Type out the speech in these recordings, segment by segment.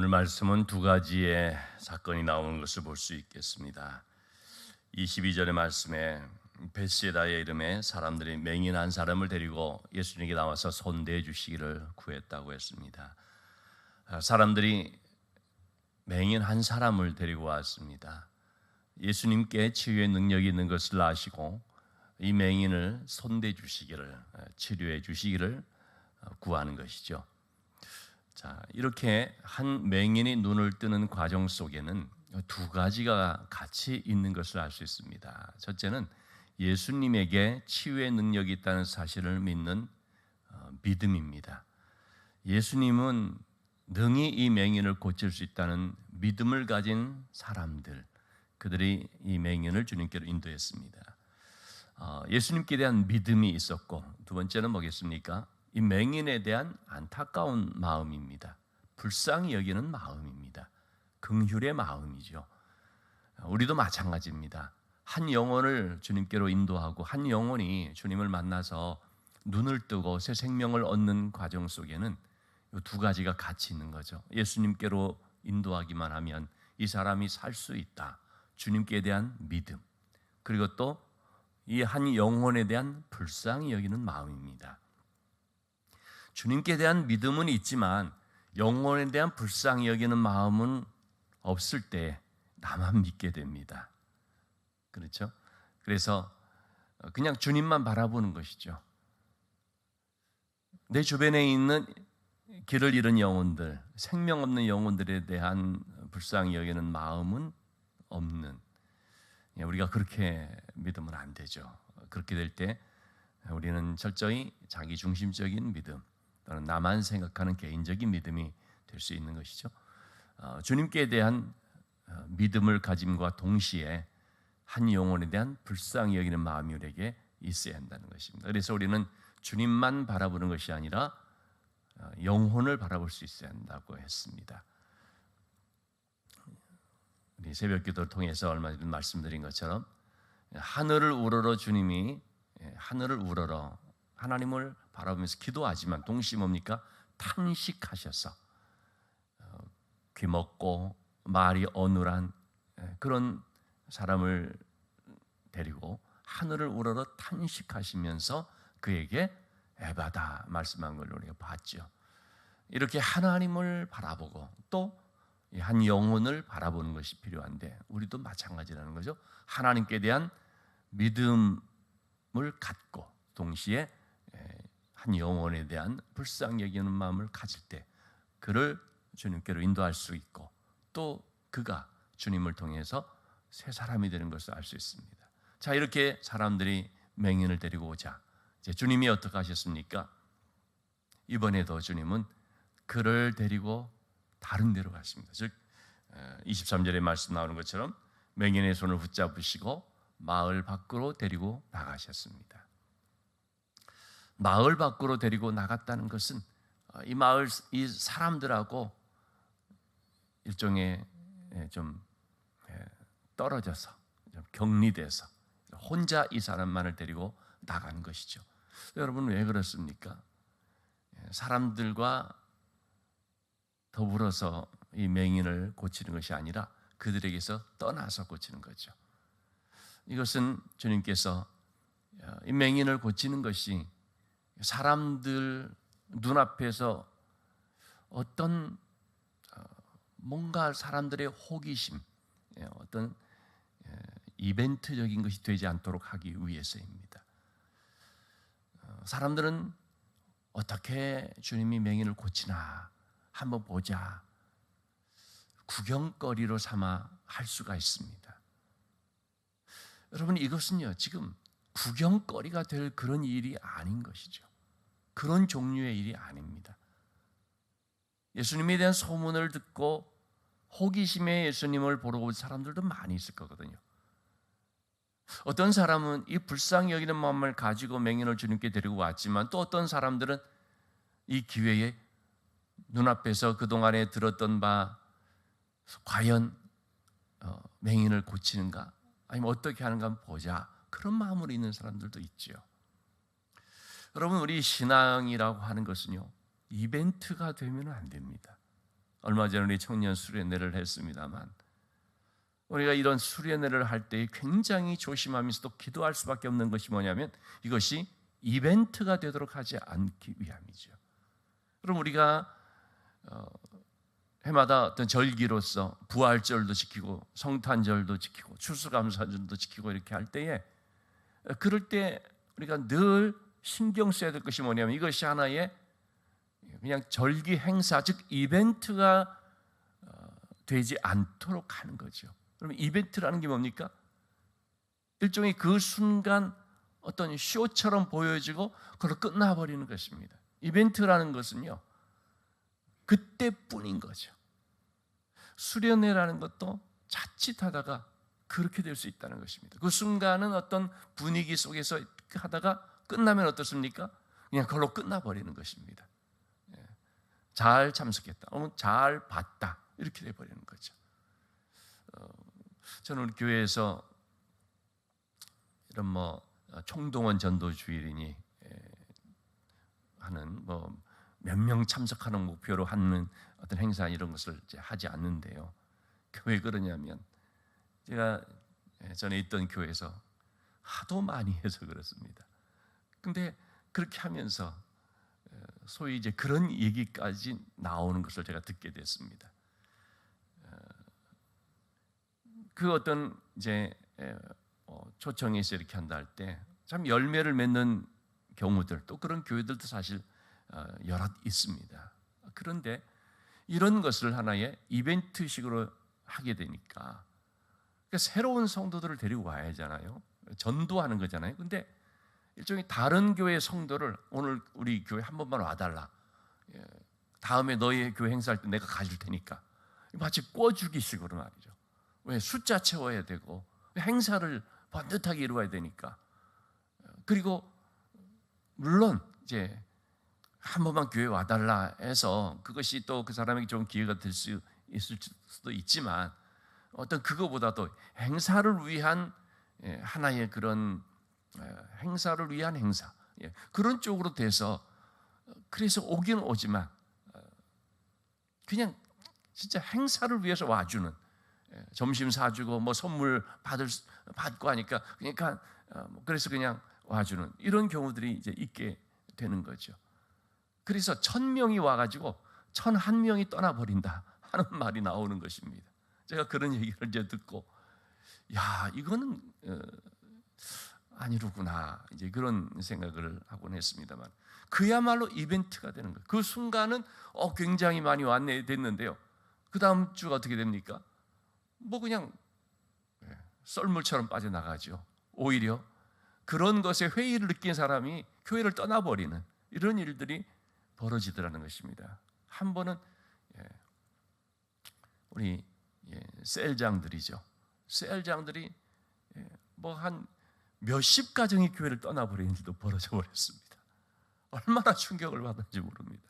오늘 말씀은 두 가지의 사건이 나오는 것을 볼 수 있겠습니다. 22절의 말씀에 벳세다의 이름에 사람들이 맹인 한 사람을 데리고 예수님께 나와서 손대해 주시기를 구했다고 했습니다. 사람들이 맹인 한 사람을 데리고 왔습니다. 예수님께 치유의 능력이 있는 것을 아시고 이 맹인을 손대 주시기를, 치료해 주시기를 구하는 것이죠. 자, 이렇게 한 맹인이 눈을 뜨는 과정 속에는 두 가지가 같이 있는 것을 알 수 있습니다. 첫째는 예수님에게 치유의 능력이 있다는 사실을 믿는 믿음입니다. 예수님은 능히 이 맹인을 고칠 수 있다는 믿음을 가진 사람들, 그들이 이 맹인을 주님께로 인도했습니다. 예수님께 대한 믿음이 있었고, 두 번째는 뭐겠습니까? 이 맹인에 대한 안타까운 마음입니다. 불쌍히 여기는 마음입니다. 긍휼의 마음이죠. 우리도 마찬가지입니다. 한 영혼을 주님께로 인도하고 한 영혼이 주님을 만나서 눈을 뜨고 새 생명을 얻는 과정 속에는 이 두 가지가 같이 있는 거죠. 예수님께로 인도하기만 하면 이 사람이 살 수 있다. 주님께 대한 믿음, 그리고 또 이 한 영혼에 대한 불쌍히 여기는 마음입니다. 주님께 대한 믿음은 있지만 영혼에 대한 불쌍히 여기는 마음은 없을 때 나만 믿게 됩니다. 그렇죠? 그래서 그냥 주님만 바라보는 것이죠. 내 주변에 있는 길을 잃은 영혼들, 생명 없는 영혼들에 대한 불쌍히 여기는 마음은 없는, 우리가 그렇게 믿으면 안 되죠. 그렇게 될 때 우리는 철저히 자기 중심적인 믿음, 또는 나만 생각하는 개인적인 믿음이 될 수 있는 것이죠. 주님께 대한 믿음을 가짐과 동시에 한 영혼에 대한 불쌍히 여기는 마음이 우리에게 있어야 한다는 것입니다. 그래서 우리는 주님만 바라보는 것이 아니라 영혼을 바라볼 수 있어야 한다고 했습니다. 우리 새벽 기도를 통해서 얼마 전에 말씀드린 것처럼 하늘을 우러러 주님이 하늘을 우러러 하나님을 바라보면서 기도하지만 동시에 뭡니까? 탄식하셔서 귀먹고 말이 어눌한 그런 사람을 데리고 하늘을 우러러 탄식하시면서 그에게 에바다 말씀한 걸 우리가 봤죠. 이렇게 하나님을 바라보고 또 한 영혼을 바라보는 것이 필요한데 우리도 마찬가지라는 거죠. 하나님께 대한 믿음을 갖고 동시에 한 영혼에 대한 불쌍히 여기는 마음을 가질 때 그를 주님께로 인도할 수 있고 또 그가 주님을 통해서 새 사람이 되는 것을 알 수 있습니다. 자, 이렇게 사람들이 맹인을 데리고 오자 이제 주님이 어떻게 하셨습니까? 이번에도 주님은 그를 데리고 다른 데로 갔습니다. 즉 23절에 말씀 나오는 것처럼 맹인의 손을 붙잡으시고 마을 밖으로 데리고 나가셨습니다. 마을 밖으로 데리고 나갔다는 것은 이 마을 이 사람들하고 일종의 좀 떨어져서 좀 격리돼서 혼자 이 사람만을 데리고 나간 것이죠. 여러분 왜 그렇습니까? 사람들과 더불어서 이 맹인을 고치는 것이 아니라 그들에게서 떠나서 고치는 거죠. 이것은 주님께서 이 맹인을 고치는 것이 사람들 눈앞에서 어떤 뭔가 사람들의 호기심, 어떤 이벤트적인 것이 되지 않도록 하기 위해서입니다. 사람들은 어떻게 주님이 맹인을 고치나 한번 보자 구경거리로 삼아 할 수가 있습니다. 여러분 이것은요 지금 구경거리가 될 그런 일이 아닌 것이죠. 그런 종류의 일이 아닙니다. 예수님에 대한 소문을 듣고 호기심에 예수님을 보러 온 사람들도 많이 있을 거거든요. 어떤 사람은 이 불쌍히 여기는 마음을 가지고 맹인을 주님께 데리고 왔지만 또 어떤 사람들은 이 기회에 눈앞에서 그동안에 들었던 바 과연 맹인을 고치는가 아니면 어떻게 하는가 한번 보자 그런 마음으로 있는 사람들도 있죠. 여러분 우리 신앙이라고 하는 것은요 이벤트가 되면 안 됩니다. 얼마 전에 우리 청년 수련회를 했습니다만 우리가 이런 수련회를 할 때 굉장히 조심하면서도 기도할 수밖에 없는 것이 뭐냐면 이것이 이벤트가 되도록 하지 않기 위함이죠. 그럼 우리가 해마다 어떤 절기로서 부활절도 지키고 성탄절도 지키고 추수감사절도 지키고 이렇게 할 때에 그럴 때 우리가 늘 신경 써야 될 것이 뭐냐면 이것이 하나의 그냥 절기 행사 즉 이벤트가 되지 않도록 하는 거죠. 그러면 이벤트라는 게 뭡니까? 일종의 그 순간 어떤 쇼처럼 보여지고 그걸로 끝나버리는 것입니다. 이벤트라는 것은요 그때뿐인 거죠. 수련회라는 것도 자칫하다가 그렇게 될 수 있다는 것입니다. 그 순간은 어떤 분위기 속에서 하다가 끝나면 어떻습니까? 그냥 그걸로 끝나버리는 것입니다. 잘 참석했다, 잘 봤다 이렇게 돼버리는 거죠. 저는 우리 교회에서 이런 총동원 전도 주일이니 하는 몇 명 참석하는 목표로 하는 어떤 행사 이런 것을 이제 하지 않는데요. 왜 그러냐면 제가 전에 있던 교회에서 하도 많이 해서 그렇습니다. 근데 그렇게 하면서 소위 이제 그런 얘기까지 나오는 것을 제가 듣게 됐습니다. 그 어떤 이제 초청해서 이렇게 한다 할 때 참 열매를 맺는 경우들 또 그런 교회들도 사실 여럿 있습니다. 그런데 이런 것을 하나의 이벤트식으로 하게 되니까 그러니까 새로운 성도들을 데리고 와야 하잖아요. 전도하는 거잖아요. 근데 일종의 다른 교회 성도를 오늘 우리 교회 한 번만 와달라. 다음에 너희 교회 행사할 때 내가 가줄 테니까. 마치 꿔주기식으로 말이죠. 왜 숫자 채워야 되고 행사를 번듯하게 이루어야 되니까. 그리고 물론 이제 한 번만 교회 와달라 해서 그것이 또 그 사람에게 좀 기회가 될 수 있을 수도 있지만 어떤 그거보다도 행사를 위한 하나의 그런 행사를 위한 행사 그런 쪽으로 돼서 그래서 오긴 오지만 그냥 진짜 행사를 위해서 와주는 점심 사주고 선물 받고 하니까 그러니까 그래서 그냥 와주는 이런 경우들이 이제 있게 되는 거죠. 그래서 1000명이 와가지고 1001명이 떠나버린다 하는 말이 나오는 것입니다. 제가 그런 얘기를 이제 듣고 야 이거는 아니로구나 이제 그런 생각을 하곤 했습니다만 그야말로 이벤트가 되는 거예요. 그 순간은 굉장히 많이 왔네 됐는데요. 그 다음 주가 어떻게 됩니까? 그냥 썰물처럼 빠져나가죠. 오히려 그런 것에 회의를 느낀 사람이 교회를 떠나버리는 이런 일들이 벌어지더라는 것입니다. 한 번은 우리 셀장들이죠. 셀장들이 한 몇십 가정이 교회를 떠나버리는 일도 벌어져 버렸습니다. 얼마나 충격을 받았는지 모릅니다.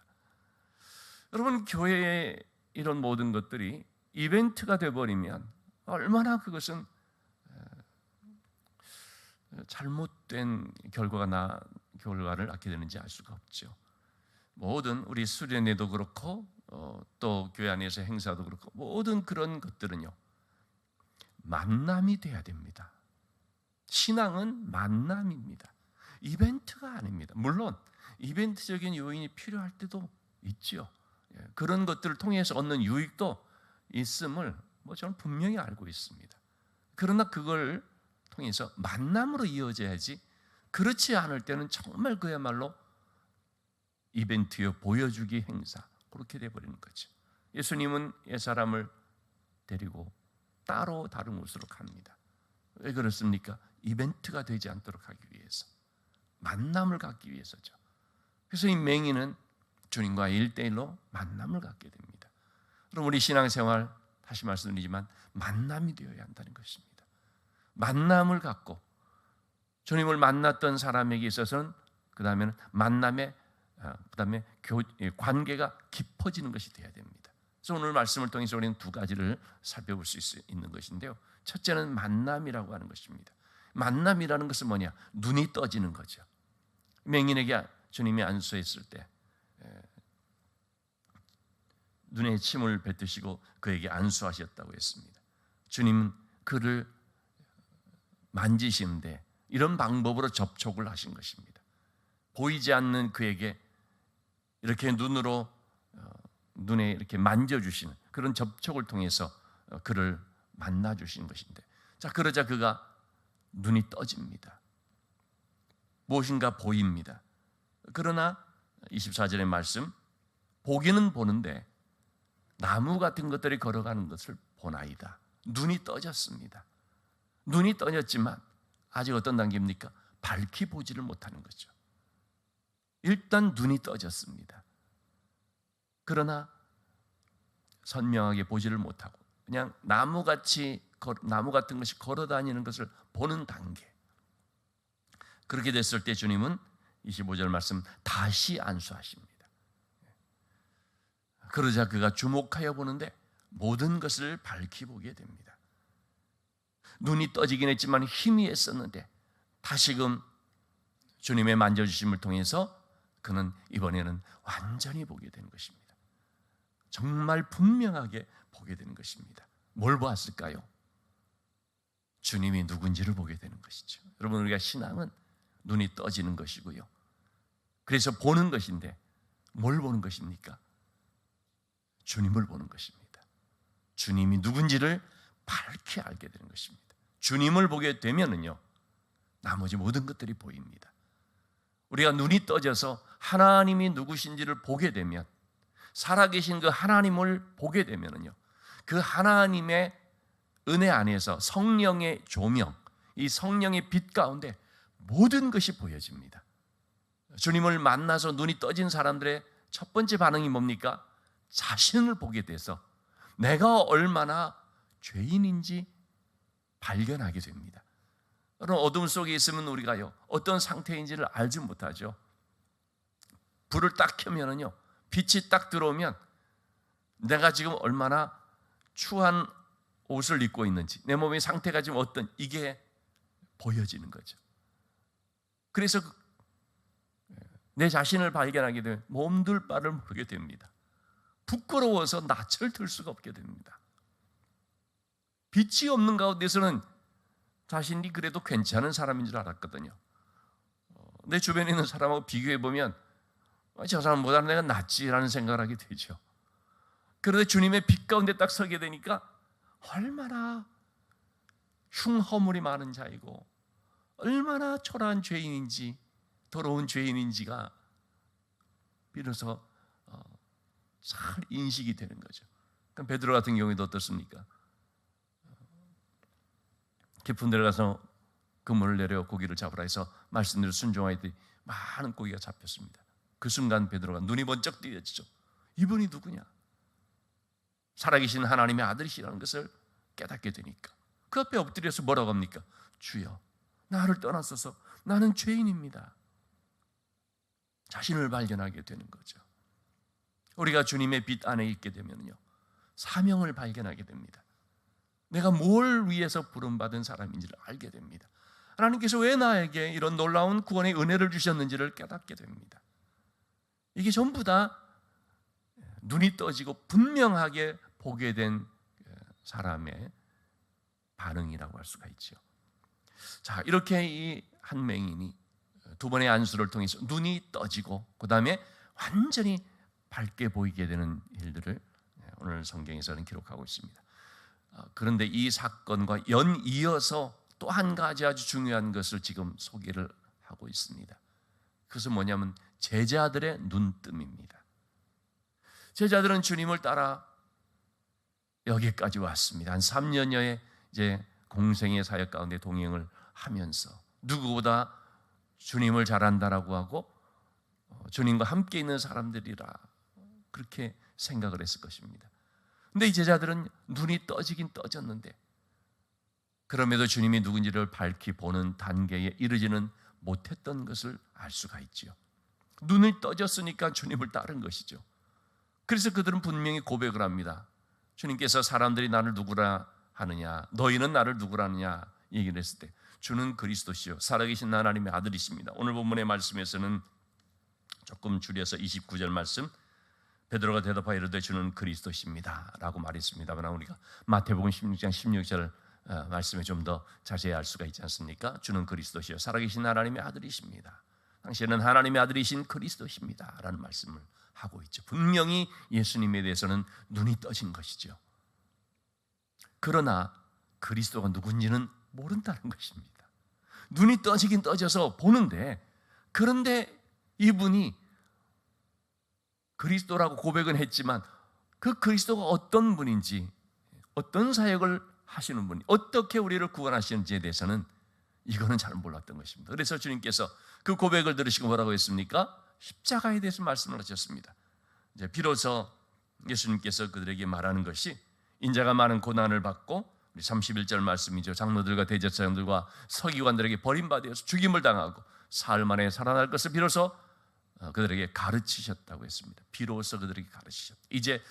여러분 교회의 이런 모든 것들이 이벤트가 되어버리면 얼마나 그것은 잘못된 결과를 낳게 되는지 알 수가 없죠. 모든 우리 수련회도 그렇고 또 교회 안에서 행사도 그렇고 모든 그런 것들은요 만남이 돼야 됩니다. 신앙은 만남입니다. 이벤트가 아닙니다. 물론 이벤트적인 요인이 필요할 때도 있죠. 그런 것들을 통해서 얻는 유익도 있음을 저는 분명히 알고 있습니다. 그러나 그걸 통해서 만남으로 이어져야지 그렇지 않을 때는 정말 그야말로 이벤트요 보여주기 행사 그렇게 돼버리는 거죠. 예수님은 옛사람을 데리고 따로 다른 곳으로 갑니다. 왜 그렇습니까? 이벤트가 되지 않도록 하기 위해서 만남을 갖기 위해서죠. 그래서 이 맹인은 주님과 1대1로 만남을 갖게 됩니다. 그럼 우리 신앙생활 다시 말씀드리지만 만남이 되어야 한다는 것입니다. 만남을 갖고 주님을 만났던 사람에게 있어서는 그 다음에는 관계가 깊어지는 것이 되어야 됩니다. 그래서 오늘 말씀을 통해서 우리는 두 가지를 살펴볼 수 있는 것인데요. 첫째는 만남이라고 하는 것입니다. 만남이라는 것은 뭐냐? 눈이 떠지는 거죠. 맹인에게 주님이 안수했을 때 눈에 침을 뱉으시고 그에게 안수하셨다고 했습니다. 주님은 그를 만지시는데 이런 방법으로 접촉을 하신 것입니다. 보이지 않는 그에게 이렇게 눈에 이렇게 만져주시는 그런 접촉을 통해서 그를 만나주신 것인데, 자, 그러자 그가 눈이 떠집니다. 무엇인가 보입니다. 그러나 24절의 말씀, 보기는 보는데 나무 같은 것들이 걸어가는 것을 보나이다. 눈이 떠졌습니다. 눈이 떠졌지만 아직 어떤 단계입니까? 밝히 보지를 못하는 거죠. 일단 눈이 떠졌습니다. 그러나 선명하게 보지를 못하고 그냥 나무 같은 것이 걸어다니는 것을 보는 단계. 그렇게 됐을 때 주님은 25절 말씀 다시 안수하십니다. 그러자 그가 주목하여 보는데 모든 것을 밝히 보게 됩니다. 눈이 떠지긴 했지만 힘이 했었는데 다시금 주님의 만져주심을 통해서 그는 이번에는 완전히 보게 되는 것입니다. 정말 분명하게 보게 되는 것입니다. 뭘 보았을까요? 주님이 누군지를 보게 되는 것이죠. 여러분, 우리가 신앙은 눈이 떠지는 것이고요. 그래서 보는 것인데 뭘 보는 것입니까? 주님을 보는 것입니다. 주님이 누군지를 밝게 알게 되는 것입니다. 주님을 보게 되면은요, 나머지 모든 것들이 보입니다. 우리가 눈이 떠져서 하나님이 누구신지를 보게 되면, 살아계신 그 하나님을 보게 되면은요, 그 하나님의 은혜 안에서 성령의 조명, 이 성령의 빛 가운데 모든 것이 보여집니다. 주님을 만나서 눈이 떠진 사람들의 첫 번째 반응이 뭡니까? 자신을 보게 돼서 내가 얼마나 죄인인지 발견하게 됩니다. 여러분, 어둠 속에 있으면 우리가요, 어떤 상태인지를 알지 못하죠. 불을 딱 켜면은요, 빛이 딱 들어오면 내가 지금 얼마나 추한 옷을 입고 있는지, 내 몸의 상태가 지금 어떤, 이게 보여지는 거죠. 그래서 내 자신을 발견하게 되면 몸둘 바를 모르게 됩니다. 부끄러워서 낯을 들 수가 없게 됩니다. 빛이 없는 가운데서는 자신이 그래도 괜찮은 사람인 줄 알았거든요. 내 주변에 있는 사람하고 비교해보면 저 사람보다 내가 낫지라는 생각을 하게 되죠. 그런데 주님의 빛 가운데 딱 서게 되니까 얼마나 흉허물이 많은 자이고 얼마나 초라한 죄인인지, 더러운 죄인인지가 비로소 잘 인식이 되는 거죠. 그럼 베드로 같은 경우에도 어떻습니까? 깊은 데를 가서 그물을 내려 고기를 잡으라 해서 말씀대로 순종하였더니 많은 고기가 잡혔습니다. 그 순간 베드로가 눈이 번쩍 뜨여지죠. 이분이 누구냐? 살아계신 하나님의 아들이시라는 것을 깨닫게 되니까 그 앞에 엎드려서 뭐라고 합니까? 주여, 나를 떠나소서, 나는 죄인입니다. 자신을 발견하게 되는 거죠. 우리가 주님의 빛 안에 있게 되면요, 사명을 발견하게 됩니다. 내가 뭘 위해서 부름받은 사람인지를 알게 됩니다. 하나님께서 왜 나에게 이런 놀라운 구원의 은혜를 주셨는지를 깨닫게 됩니다. 이게 전부 다 눈이 떠지고 분명하게 보게 된 사람의 반응이라고 할 수가 있죠. 자, 이렇게 이 한 맹인이 두 번의 안수를 통해서 눈이 떠지고 그 다음에 완전히 밝게 보이게 되는 일들을 오늘 성경에서는 기록하고 있습니다. 그런데 이 사건과 연이어서 또 한 가지 아주 중요한 것을 지금 소개를 하고 있습니다. 그것은 뭐냐면 제자들의 눈뜸입니다. 제자들은 주님을 따라 여기까지 왔습니다. 한 3년여의 이제 공생의 사역 가운데 동행을 하면서 누구보다 주님을 잘한다라고 하고 주님과 함께 있는 사람들이라 그렇게 생각을 했을 것입니다. 근데 이 제자들은 눈이 떠지긴 떠졌는데 그럼에도 주님이 누군지를 밝히 보는 단계에 이르지는 못했던 것을 알 수가 있지요. 눈을 떠졌으니까 주님을 따른 것이죠. 그래서 그들은 분명히 고백을 합니다. 주님께서 사람들이 나를 누구라 하느냐, 너희는 나를 누구라 하느냐 얘기를 했을 때 주는 그리스도시요 살아계신 하나님의 아들이십니다. 오늘 본문의 말씀에서는 조금 줄여서 29절 말씀, 베드로가 대답하여 이르되 주는 그리스도십니다 라고 말했습니다만, 우리가 마태복음 16장 16절 말씀에 좀 더 자세히 알 수가 있지 않습니까? 주는 그리스도시요 살아계신 하나님의 아들이십니다. 당신은 하나님의 아들이신 그리스도십니다 라는 말씀을 하고 있죠. 분명히 예수님에 대해서는 눈이 떠진 것이죠. 그러나 그리스도가 누군지는 모른다는 것입니다. 눈이 떠지긴 떠져서 보는데, 그런데 이분이 그리스도라고 고백은 했지만 그 그리스도가 어떤 분인지, 어떤 사역을 하시는 분이, 어떻게 우리를 구원하시는지에 대해서는 이거는 잘 몰랐던 것입니다. 그래서 주님께서 그 고백을 들으시고 뭐라고 했습니까? 십자가에 대해서 말씀을 하셨습니다. 이제 비로소 예수님께서 그들에게 말하는 것이, 인자가 많은 고난을 받고, 우리 31절 말씀이죠. 장로들과 대제사장들과 서기관들에게 버림받아서 죽임을 당하고 사흘 만에 살아날 것을 비로소 그들에게 가르치셨다고 했습니다. 비로소 그들에게 가르치셨다. 이제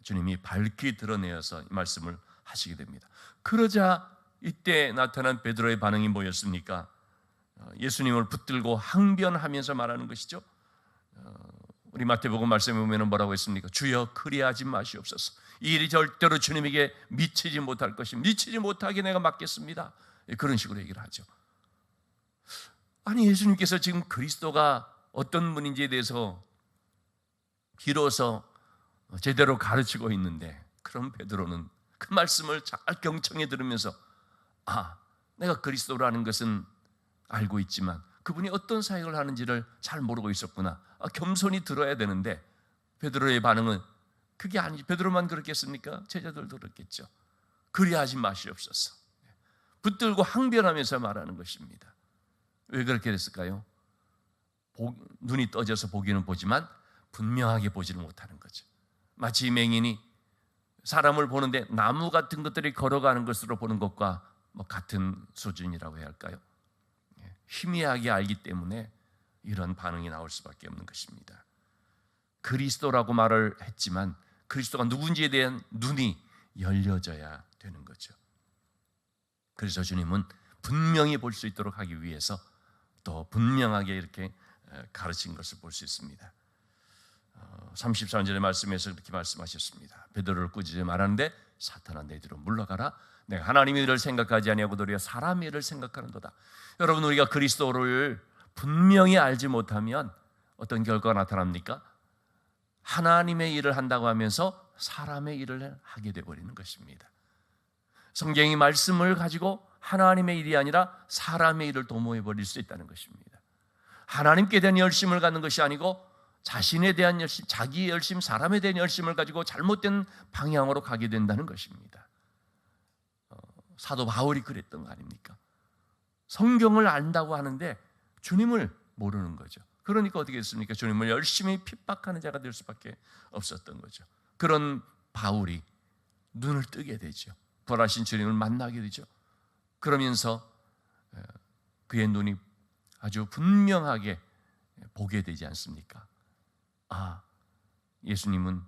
주님이 밝히 드러내어서 이 말씀을 하시게 됩니다. 그러자 이때 나타난 베드로의 반응이 뭐였습니까? 예수님을 붙들고 항변하면서 말하는 것이죠. 우리 마태복음 말씀에 보면 뭐라고 했습니까? 주여 그리하지 마시옵소서. 이 일이 절대로 주님에게 미치지 못할 것입니다. 미치지 못하게 내가 막겠습니다. 그런 식으로 얘기를 하죠. 아니, 예수님께서 지금 그리스도가 어떤 분인지에 대해서 비로소 제대로 가르치고 있는데, 그럼 베드로는 그 말씀을 잘 경청해 들으면서, 내가 그리스도라는 것은 알고 있지만 그분이 어떤 사역을 하는지를 잘 모르고 있었구나. 겸손히 들어야 되는데, 베드로의 반응은 그게 아니지. 베드로만 그렇겠습니까? 제자들도 그렇겠죠. 그리하지 마시옵소서. 붙들고 항변하면서 말하는 것입니다. 왜 그렇게 됐을까요? 눈이 떠져서 보기는 보지만 분명하게 보지는 못하는 거죠. 마치 맹인이 사람을 보는데 나무 같은 것들이 걸어가는 것으로 보는 것과 같은 수준이라고 해야 할까요? 희미하게 알기 때문에 이런 반응이 나올 수밖에 없는 것입니다. 그리스도라고 말을 했지만 그리스도가 누군지에 대한 눈이 열려져야 되는 거죠. 그래서 주님은 분명히 볼 수 있도록 하기 위해서 또 분명하게 이렇게 가르친 것을 볼 수 있습니다. 34절의 말씀에서 그렇게 말씀하셨습니다. 베드로를 꾸짖어 말하는데, 사탄아 내 뒤로 물러가라. 내가 하나님의 일을 생각하지 아니하고 도리어 사람의 일을 생각하는도다. 여러분, 우리가 그리스도를 분명히 알지 못하면 어떤 결과가 나타납니까? 하나님의 일을 한다고 하면서 사람의 일을 하게 되어버리는 것입니다. 성경이 말씀을 가지고 하나님의 일이 아니라 사람의 일을 도모해버릴 수 있다는 것입니다. 하나님께 대한 열심을 갖는 것이 아니고 자신에 대한 열심, 자기의 열심, 사람에 대한 열심을 가지고 잘못된 방향으로 가게 된다는 것입니다. 사도 바울이 그랬던 거 아닙니까? 성경을 안다고 하는데 주님을 모르는 거죠. 그러니까 어떻게 했습니까? 주님을 열심히 핍박하는 자가 될 수밖에 없었던 거죠. 그런 바울이 눈을 뜨게 되죠. 부활하신 주님을 만나게 되죠. 그러면서 그의 눈이 아주 분명하게 보게 되지 않습니까? 예수님은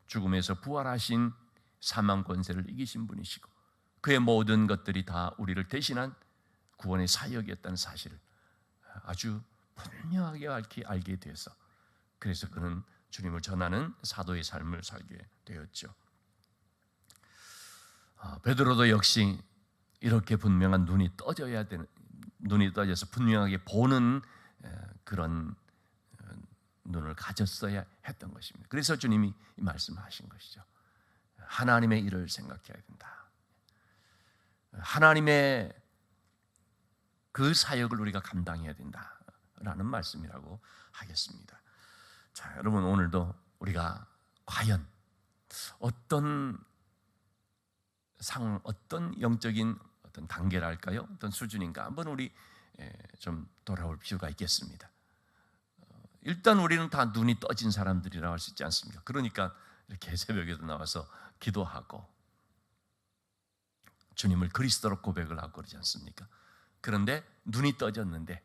죽음에서 부활하신 사망 권세를 이기신 분이시고 그의 모든 것들이 다 우리를 대신한 구원의 사역이었다는 사실을 아주 분명하게 알게 되어서, 그래서 그는 주님을 전하는 사도의 삶을 살게 되었죠. 베드로도 역시 이렇게 분명한 눈이 떠져서 분명하게 보는 그런 눈을 가졌어야 했던 것입니다. 그래서 주님이 이 말씀하신 것이죠. 하나님의 일을 생각해야 된다. 하나님의 그 사역을 우리가 감당해야 된다라는 말씀이라고 하겠습니다. 자, 여러분, 오늘도 우리가 과연 어떤 상황, 어떤 영적인 어떤 단계랄까요? 어떤 수준인가? 한번 우리 좀 돌아올 필요가 있겠습니다. 일단 우리는 다 눈이 떠진 사람들이라고 할 수 있지 않습니까? 그러니까 이렇게 새벽에도 나와서 기도하고 주님을 그리스도로 고백을 하고 그러지 않습니까? 그런데 눈이 떠졌는데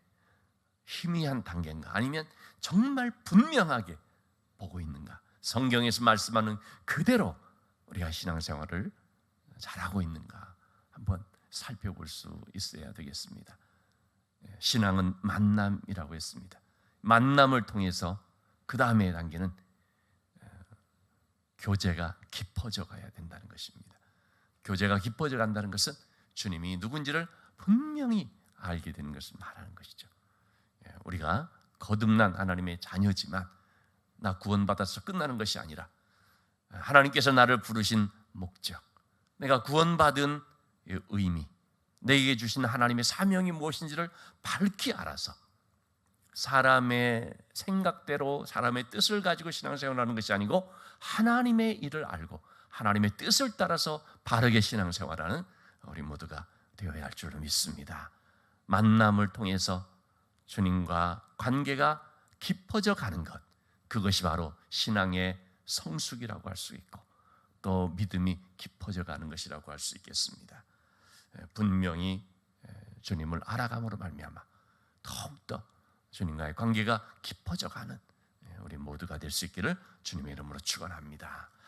희미한 단계인가? 아니면 정말 분명하게 보고 있는가? 성경에서 말씀하는 그대로 우리가 신앙생활을 잘하고 있는가? 한번 살펴볼 수 있어야 되겠습니다. 신앙은 만남이라고 했습니다. 만남을 통해서 그 다음에 단계는 교제가 깊어져 가야 된다는 것입니다. 교제가 깊어져 간다는 것은 주님이 누군지를 분명히 알게 되는 것을 말하는 것이죠. 우리가 거듭난 하나님의 자녀지만 나 구원받아서 끝나는 것이 아니라 하나님께서 나를 부르신 목적, 내가 구원받은 의미, 내게 주신 하나님의 사명이 무엇인지를 밝히 알아서 사람의 생각대로 사람의 뜻을 가지고 신앙생활을 하는 것이 아니고 하나님의 일을 알고 하나님의 뜻을 따라서 바르게 신앙생활하는 우리 모두가 되어야 할 줄로 믿습니다. 만남을 통해서 주님과 관계가 깊어져 가는 것, 그것이 바로 신앙의 성숙이라고 할 수 있고 또 믿음이 깊어져 가는 것이라고 할 수 있겠습니다. 분명히 주님을 알아감으로 말미암아 더욱더 주님과의 관계가 깊어져 가는 우리 모두가 될 수 있기를 주님의 이름으로 축원합니다.